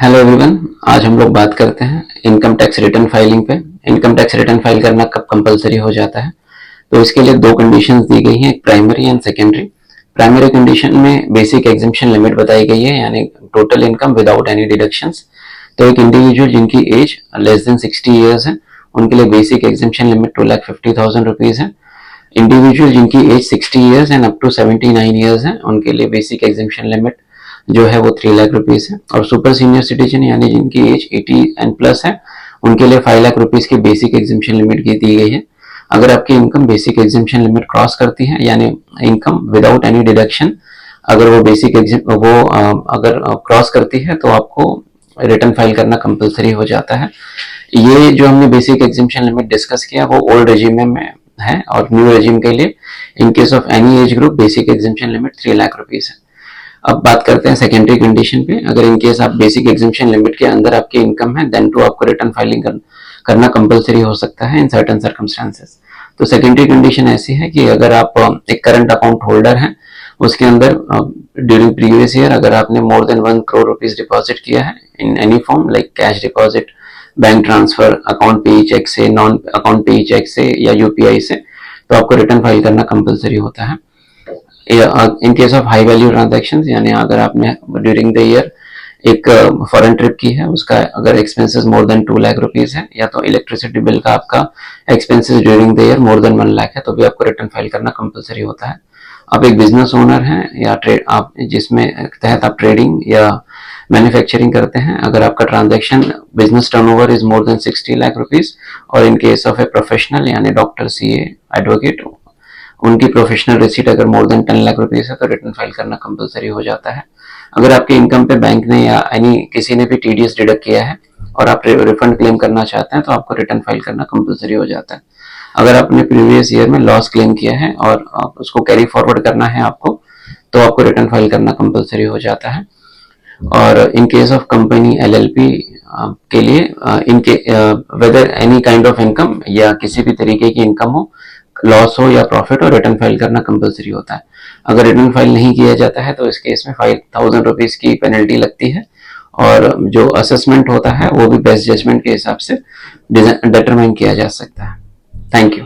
Hello everyone. आज हम लोग बात करते हैं इनकम टैक्स रिटर्न फाइलिंग पे। इनकम टैक्स रिटर्न फाइल करना कब कंपलसरी हो जाता है, तो इसके लिए दो कंडीशंस दी गई हैं, एक primary and secondary. Primary condition में बेसिक एग्जम्पशन लिमिट बताई गई है, यानी total income without any deductions. तो एक इंडिविजुअल जिनकी एज लेस देन 60 ईयर्स है उनके लिए बेसिक एग्जम्पशन लिमिट 2,50,000 रुपीज है। इंडिविजुअल जिनकी age 60 years and up to 79 years है उनके लिए बेसिक एग्जम्पशन लिमिट जो है वो 3 लाख रुपीज है। और सुपर सीनियर सिटीजन यानी जिनकी एज 80 एंड प्लस है उनके लिए 5 लाख रुपीज की बेसिक एग्जम्पशन लिमिट दी गई है। अगर आपकी income basic exemption limit cross करती है, यानी इनकम विदाउट एनी डिडक्शन अगर वो बेसिक अगर क्रॉस करती है तो आपको रिटर्न फाइल करना कंपलसरी हो जाता है। ये जो हमने बेसिक एग्जम्पशन लिमिट डिस्कस किया वो ओल्ड रेजिम में है, और न्यू रेजिम के लिए इन case of any age group basic exemption limit 3 lakh rupees है। अब बात करते हैं सेकेंडरी कंडीशन पे। अगर इन केस आप बेसिक एग्जम्पशन लिमिट के अंदर आपकी इनकम है देन टू आपको रिटर्न फाइलिंग करना कंपलसरी हो सकता है इन सर्टेन सर्कमस्टांसेस। तो सेकेंडरी कंडीशन ऐसी है कि अगर आप एक करंट अकाउंट होल्डर हैं, उसके अंदर ड्यूरिंग प्रीवियस ईयर अगर आपने more than 1 crore rupees deposit किया है in any form like cash deposit, bank transfer, account पेई चेक से, नॉन अकाउंट पेई चेक से या यूपीआई से, तो आपको रिटर्न फाइल करना कंपलसरी होता है। इन case of high value transactions, यानी अगर आपने ड्यूरिंग द ईयर एक फॉरेन ट्रिप की है, उसका अगर expenses more than 2 lakh rupees है, या तो इलेक्ट्रिसिटी बिल का आपका expenses during the year more than 1 lakh है, तो भी आपको रिटर्न फाइल करना कंपलसरी होता है। आप एक बिजनेस ओनर हैं या ट्रेड आप जिसमें तहत आप ट्रेडिंग या मैन्युफैक्चरिंग करते हैं, अगर आपका transaction business turnover is more than 60 lakh rupees, और in case of a professional यानी डॉक्टर, सीए, एडवोकेट, उनकी प्रोफेशनल रिसीट अगर मोर देन 10 लाख रुपीज है तो रिटर्न फाइल करना कंपलसरी हो जाता है। अगर आपके इनकम पे बैंक ने या किसी ने भी टीडीएस डिडक्ट किया है और आप रिफंड क्लेम करना चाहते हैं तो आपको रिटर्न फाइल करना कंपलसरी हो जाता है। अगर आपने प्रीवियस ईयर में लॉस क्लेम किया है और आप उसको कैरी फॉरवर्ड करना है आपको, तो आपको रिटर्न फाइल करना कंपलसरी हो जाता है। और in case of company LLP के लिए इनके whether any kind of income या किसी भी तरीके की इनकम हो, लॉस हो या प्रॉफिट हो, रिटर्न फाइल करना कंपलसरी होता है। अगर रिटर्न फाइल नहीं किया जाता है तो इस केस में 5,000 रुपीज की पेनल्टी लगती है, और जो असेसमेंट होता है वो भी बेस्ट जजमेंट के हिसाब से डिटरमाइन किया जा सकता है। Thank you.